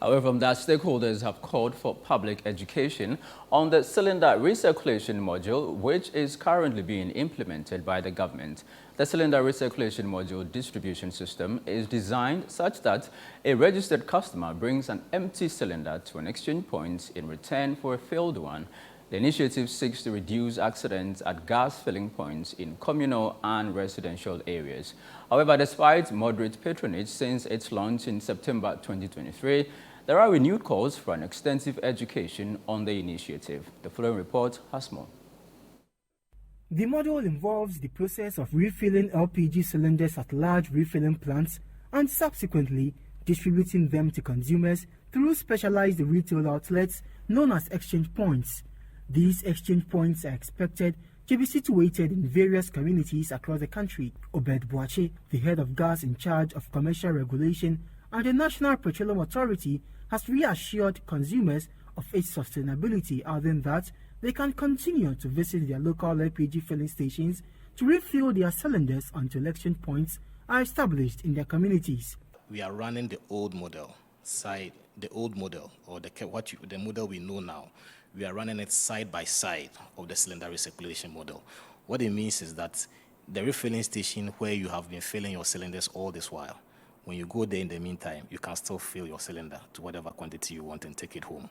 Away from that, stakeholders have called for public education on the cylinder recirculation module, which is currently being implemented by the government. The cylinder recirculation module distribution system is designed such that a registered customer brings an empty cylinder to an exchange point in return for a filled one. The initiative seeks to reduce accidents at gas filling points in communal and residential areas. However, despite moderate patronage since its launch in September 2023, there are renewed calls for an extensive education on the initiative. The following report has more. The module involves the process of refilling LPG cylinders at large refilling plants and subsequently distributing them to consumers through specialized retail outlets known as exchange points. These exchange points are expected to be situated in various communities across the country. Obed Boache, the head of gas in charge of commercial regulation and the National Petroleum Authority, has reassured consumers of its sustainability, adding that they can continue to visit their local LPG filling stations to refill their cylinders until exchange points are established in their communities. We are running the old model, the model we know now. We are running it side by side of the cylinder recirculation model. What it means is that the refilling station where you have been filling your cylinders all this while, when you go there in the meantime, you can still fill your cylinder to whatever quantity you want and take it home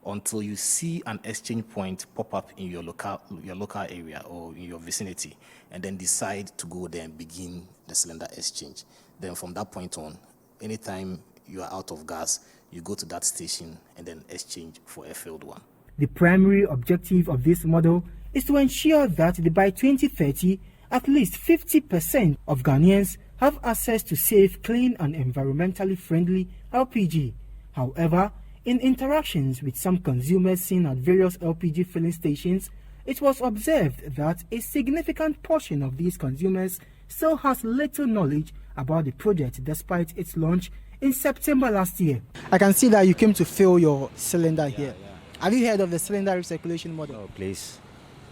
until you see an exchange point pop up in your local area or in your vicinity, and then decide to go there and begin the cylinder exchange. Then from that point on, anytime you are out of gas, you go to that station and then exchange for a filled one. The primary objective of this model is to ensure that by 2030, at least 50% of Ghanaians have access to safe, clean and environmentally friendly LPG. However, in interactions with some consumers seen at various LPG filling stations, it was observed that a significant portion of these consumers still has little knowledge about the project despite its launch in September last year. I can see that you came to fill your cylinder here. Yeah. Have you heard of the cylinder recirculation model? Oh, please.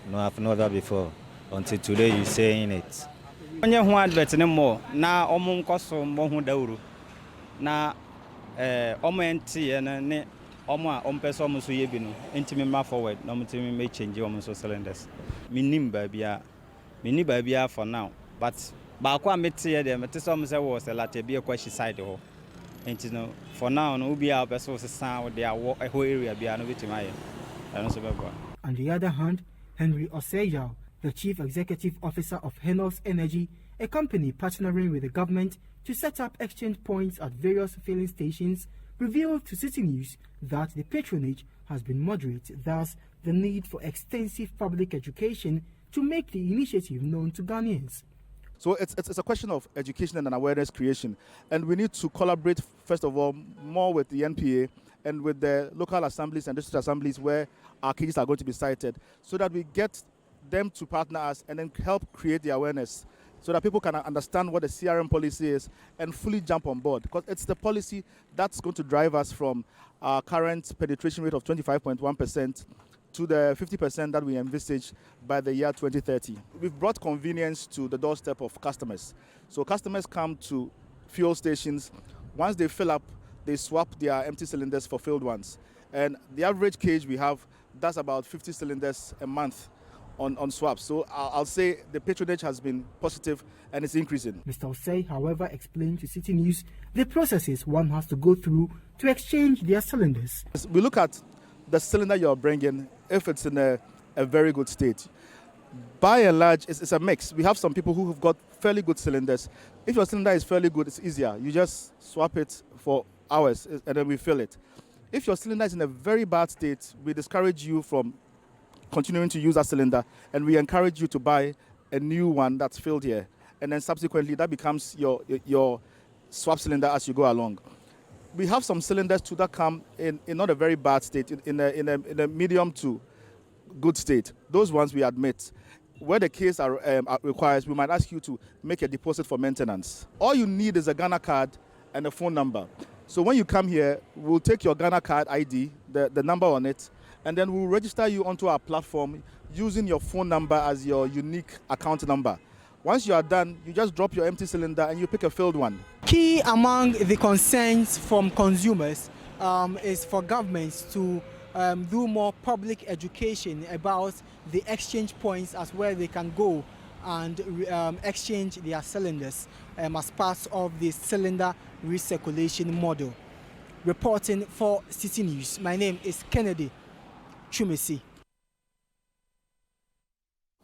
No, I've not that before. Until today, you're saying it. Onye hu advert ne mo na omo nkoso mo hu dawuru na omo ente ne omo a ompeso omo so ye bi no ntimi ma forward na omo ntimi me change omo so cylinders minim ba bia for now, but ba kwa mete ye de mete so omo se wo se late bi ekwa shi side ho enti no for now no obi a opeso se san wo de awo ho area bia no bitima ye no so beba. On the other hand, Henry Oseyal, the Chief Executive Officer of Henos Energy, a company partnering with the government to set up exchange points at various filling stations, revealed to Citi News that the patronage has been moderate, thus the need for extensive public education to make the initiative known to Ghanaians. So it's a question of education and awareness creation, and we need to collaborate, first of all, more with the NPA and with the local assemblies and district assemblies where our cases are going to be cited, so that we get them to partner us and then help create the awareness so that people can understand what the CRM policy is and fully jump on board, because it's the policy that's going to drive us from our current penetration rate of 25.1% to the 50% that we envisage by the year 2030. We've brought convenience to the doorstep of customers. So customers come to fuel stations. Once they fill up, they swap their empty cylinders for filled ones. And the average cage we have, that's about 50 cylinders a month on swaps. So I'll say the patronage has been positive and it's increasing. Mr. Osei, however, explained to Citi News the processes one has to go through to exchange their cylinders. We look at the cylinder you're bringing, if it's in a very good state. By and large, it's a mix. We have some people who have got fairly good cylinders. If your cylinder is fairly good, it's easier. You just swap it for hours and then we fill it. If your cylinder is in a very bad state, we discourage you from continuing to use that cylinder, and we encourage you to buy a new one that's filled here, and then subsequently that becomes your swap cylinder as you go along. We have some cylinders too that come in not a very bad state, in a medium to good state. Those ones we admit. Where the case requires, we might ask you to make a deposit for maintenance. All you need is a Ghana card and a phone number. So when you come here, we'll take your Ghana card ID, the number on it, and then we'll register you onto our platform using your phone number as your unique account number. Once you are done, you just drop your empty cylinder and you pick a filled one. Key among the concerns from consumers is for governments to do more public education about the exchange points as where they can go and exchange their cylinders as part of the cylinder recirculation model. Reporting for Citi News, my name is Kennedy Chumesi.